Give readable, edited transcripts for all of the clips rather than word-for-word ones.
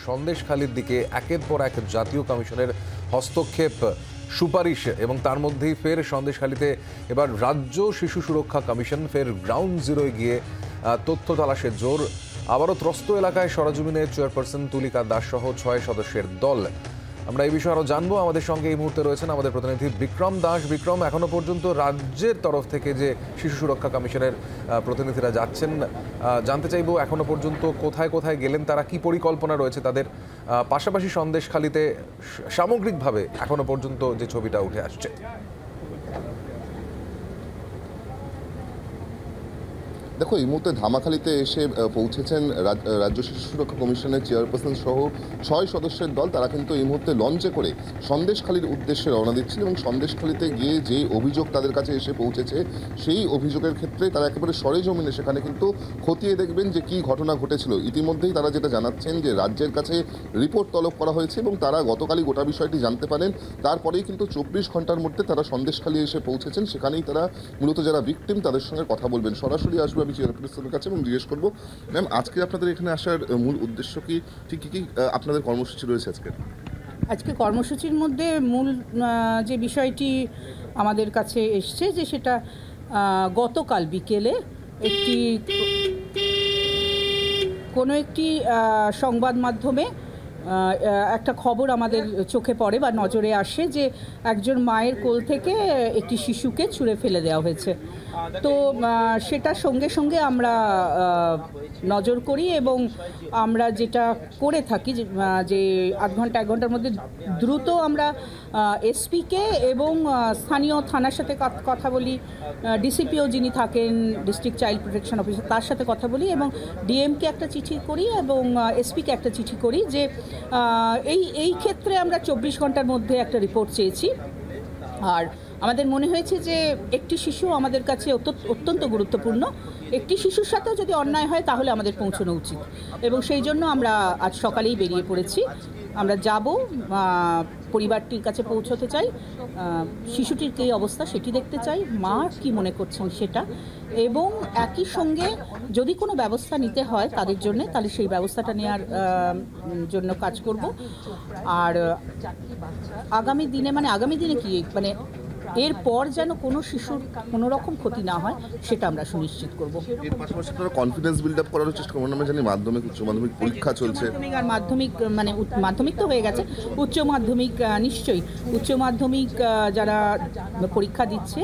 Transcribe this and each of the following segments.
সন্দেশখালির দিকে একের পর এক জাতীয় কমিশনের হস্তক্ষেপ, সুপারিশ এবং তার মধ্যেই ফের সন্দেশখালিতে এবার রাজ্য শিশু সুরক্ষা কমিশন ফের গ্রাউন্ড জিরোয় গিয়ে তথ্য তালাশের জোর। আবারও ত্রস্ত এলাকায় সরেজমিনে চেয়ারপারসন তুলিকা দাস সহ 6 সদস্যের দল। আমরা এই বিষয়ে আরো জানবো। আমাদের সঙ্গে এই মুহূর্তে রয়েছেন আমাদের প্রতিনিধি বিক্রম দাস। বিক্রম, এখনো পর্যন্ত রাজ্যের তরফ থেকে যে শিশু সুরক্ষা কমিশনের প্রতিনিধিরা যাচ্ছেন, জানতে চাইবো এখনো পর্যন্ত কোথায় কোথায় গেলেন তারা, কি পরিকল্পনা রয়েছে তাদের, পাশাপাশি সন্দেশখালিতে সামগ্রিকভাবে এখনো পর্যন্ত যে ছবিটা উঠে আসছে। দেখো, এই মুহূর্তে ধামাখালিতে এসে পৌঁছেছেন রাজ্য শিশু সুরক্ষা কমিশনের চেয়ারপারসন সহ 6 সদস্যের দল। তারা কিন্তু এই মুহূর্তে লঞ্চে করে সন্দেশখালির উদ্দেশ্যে রওনা দিচ্ছিল এবং সন্দেশখালিতে গিয়ে যে অভিযোগ তাদের কাছে এসে পৌঁছেছে সেই অভিযোগের ক্ষেত্রে তারা একেবারে সরেজমিনে সেখানে কিন্তু খতিয়ে দেখবেন যে কী ঘটনা ঘটেছিল। ইতিমধ্যেই তারা যেটা জানাচ্ছেন যে রাজ্যের কাছে রিপোর্ট তলব করা হয়েছে এবং তারা গতকালই গোটা বিষয়টি জানতে পারেন। তারপরেই কিন্তু 24 ঘন্টার মধ্যে তারা সন্দেশখালি এসে পৌঁছেছেন। সেখানেই তারা মূলত যারা ভিকটিম তাদের সঙ্গে কথা বলবেন। সরাসরি আসবে চেয়ারপারসনের কাছে এবং জিজ্ঞেস করবো, ম্যাম, আজকে আপনাদের এখানে আসার মূল উদ্দেশ্য কি, ঠিক কী আপনাদের কর্মসূচি রয়েছে আজকে কর্মসূচির মধ্যে মূল যে বিষয়টি আমাদের কাছে এসছে যে সেটা গতকাল বিকেলে কোনো একটি সংবাদ মাধ্যমে একটা খবর আমাদের চোখে পড়ে বা নজরে আসে যে একজন মায়ের কোল থেকে একটি শিশুকে ছুঁড়ে ফেলে দেওয়া হয়েছে। তো সেটার সঙ্গে সঙ্গে আমরা নজর করি এবং আমরা যেটা করে থাকি যে 1 ঘন্টা 1 ঘন্টার মধ্যে দ্রুত আমরা এসপিকে এবং স্থানীয় থানার সাথে কথা বলি, ডিসিপিও যিনি থাকেন ডিস্ট্রিক্ট চাইল্ড প্রোটেকশন অফিসার তার সাথে কথা বলি এবং ডিএমকে একটা চিঠি করি এবং এসপিকে একটা চিঠি করি যে এই ক্ষেত্রে আমরা 24 ঘন্টার মধ্যে একটা রিপোর্ট চেয়েছি। আর আমাদের মনে হয়েছে যে একটি শিশু আমাদের কাছে অত্যন্ত গুরুত্বপূর্ণ। একটি শিশুর সাথেও যদি অন্যায় হয় তাহলে আমাদের পৌঁছানো উচিত এবং সেই জন্য আমরা আজ সকালেই বেরিয়ে পড়েছি। আমরা যাব, পরিবারটির কাছে পৌঁছতে চাই, শিশুটির কী অবস্থা সেটি দেখতে চাই, মা কি মনে করছেন সেটা, এবং একই সঙ্গে যদি কোনো ব্যবস্থা নিতে হয় তাদের জন্য তাহলে সেই ব্যবস্থাটা নেওয়ার জন্য কাজ করব। আর আগামী দিনে কি এরপর যেন কোনো শিশুর কোনো রকম ক্ষতি না হয় সেটা আমরা সুনিশ্চিত করব। এর পাশাপাশি আপনারা কনফিডেন্স বিল্ড আপ করার চেষ্টা করবেন। আমরা জানি মাধ্যমিক উচ্চ মাধ্যমিক পরীক্ষা চলছে, আর মাধ্যমিক তো হয়ে গেছে, উচ্চ মাধ্যমিক নিশ্চয়ই উচ্চ মাধ্যমিক যারা পরীক্ষা দিচ্ছে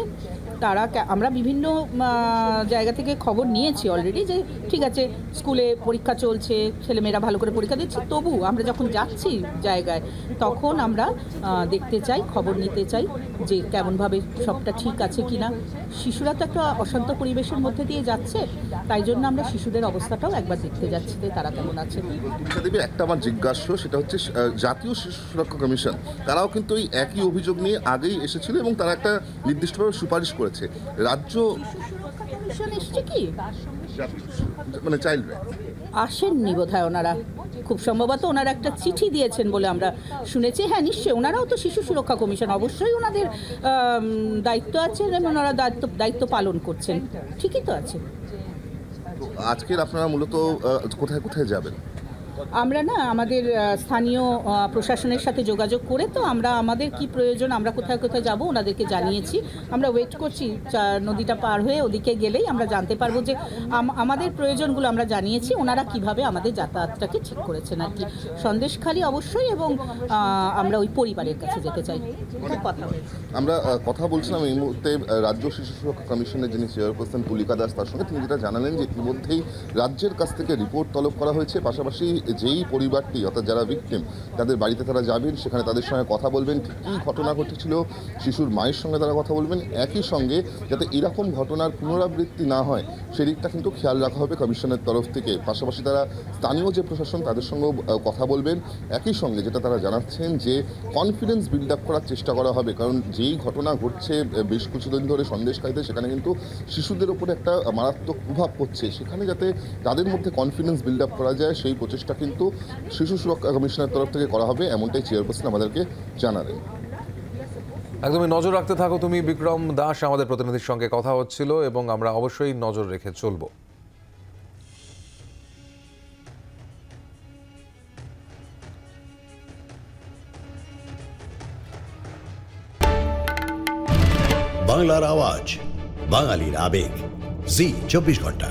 তারা আমরা বিভিন্ন জায়গা থেকে খবর নিয়েছি অলরেডি যে ঠিক আছে স্কুলে পরীক্ষা চলছে, ছেলেমেয়েরা ভালো করে পরীক্ষা দিচ্ছে, তবু আমরা যখন যাচ্ছি জায়গায় তখন আমরা দেখতে চাই, খবর নিতে চাই যে কেমনভাবে সবটা ঠিক আছে কিনা। শিশুরা তো একটা অশান্ত পরিবেশের মধ্যে দিয়ে যাচ্ছে, তাই জন্য আমরা শিশুদের অবস্থাটাও একবার দেখতে যাচ্ছি যে তারা কেমন আছে। একটা আমার জিজ্ঞাসা সেটা হচ্ছে জাতীয় শিশু সুরক্ষা কমিশন তারাও কিন্তু এই একই অভিযোগ নিয়ে আগেই এসেছিল এবং তারা একটা নির্দিষ্টভাবে সুপারিশ করেছে। রাজ্য আসেননি বোধহয় ওনারা, খুব সম্ভবত ওনারা একটা চিঠি দিয়েছেন বলে আমরা শুনেছি। হ্যাঁ, নিশ্চয়ই ওনারাও তো শিশু সুরক্ষা কমিশন, অবশ্যই ওনাদের দায়িত্ব আছে এবং ওনারা দায়িত্ব পালন করছেন, ঠিকই তো আছে। আজকের আপনারা মূলত কোথায় কোথায় যাবেন? আমরা আমাদের স্থানীয় প্রশাসনের সাথে যোগাযোগ করে তো আমরা আমাদের কি প্রয়োজন, আমরা কোথায় কোথায় যাব ওনাদেরকে জানিয়েছি। আমরা ওয়েট করছি, নদীটা পার হয়ে ওদিকে গেলেই আমরা জানতে পারবো যে আমাদের প্রয়োজনগুলো আমরা জানিয়েছি, ওনারা কিভাবে আমাদের যাতায়াতটাকে ঠিক করেছেন আর কি। সন্দেশখালি অবশ্যই, এবং আমরা ওই পরিবারের কাছে যেতে চাই। আমরা কথা বলছিলাম এই মুহূর্তে রাজ্য শিশু সুরক্ষা কমিশনের যিনি চেয়ারপারসন তুলিকা দাস তার সঙ্গে। তিনি যেটা জানালেন যে ইতিমধ্যেই রাজ্যের কাছ থেকে রিপোর্ট তলব করা হয়েছে, পাশাপাশি যেই পরিবারটি অর্থাৎ যারা ভিকটিম তাদের বাড়িতে তারা যাবেন, সেখানে তাদের সঙ্গে কথা বলবেন, কী ঘটনা ঘটেছিল শিশুর মায়ের সঙ্গে তারা কথা বলবেন। একই সঙ্গে যাতে এরকম ঘটনার পুনরাবৃত্তি না হয় সেদিকটা কিন্তু খেয়াল রাখা হবে কমিশনের তরফ থেকে। পাশাপাশি তারা স্থানীয় যে প্রশাসন তাদের সঙ্গেও কথা বলবেন। একই সঙ্গে যেটা তারা জানাচ্ছেন যে কনফিডেন্স বিল্ড আপ করার চেষ্টা করা হবে, কারণ যেই ঘটনা ঘটছে বেশ কিছুদিন ধরে সন্দেশখালিতে, সেখানে কিন্তু শিশুদের ওপরে একটা মারাত্মক প্রভাব পড়ছে। সেখানে যাতে তাদের মধ্যে কনফিডেন্স বিল্ড আপ করা যায় সেই প্রচেষ্টা কিন্তু শিশু সুরক্ষা কমিশনের তরফ থেকে করা হবে, এমনটাই চেয়ারপারসন আমাদেরকে জানালেন। একদমই নজর রাখতে থাকো তুমি বিক্রম দাস, আমাদের প্রতিনিধির সঙ্গে কথা হচ্ছিল এবং আমরা অবশ্যই নজর রেখে চলবো। বাংলার আওয়াজ, বাঙালির আবেগ, জি 24 ঘন্টা।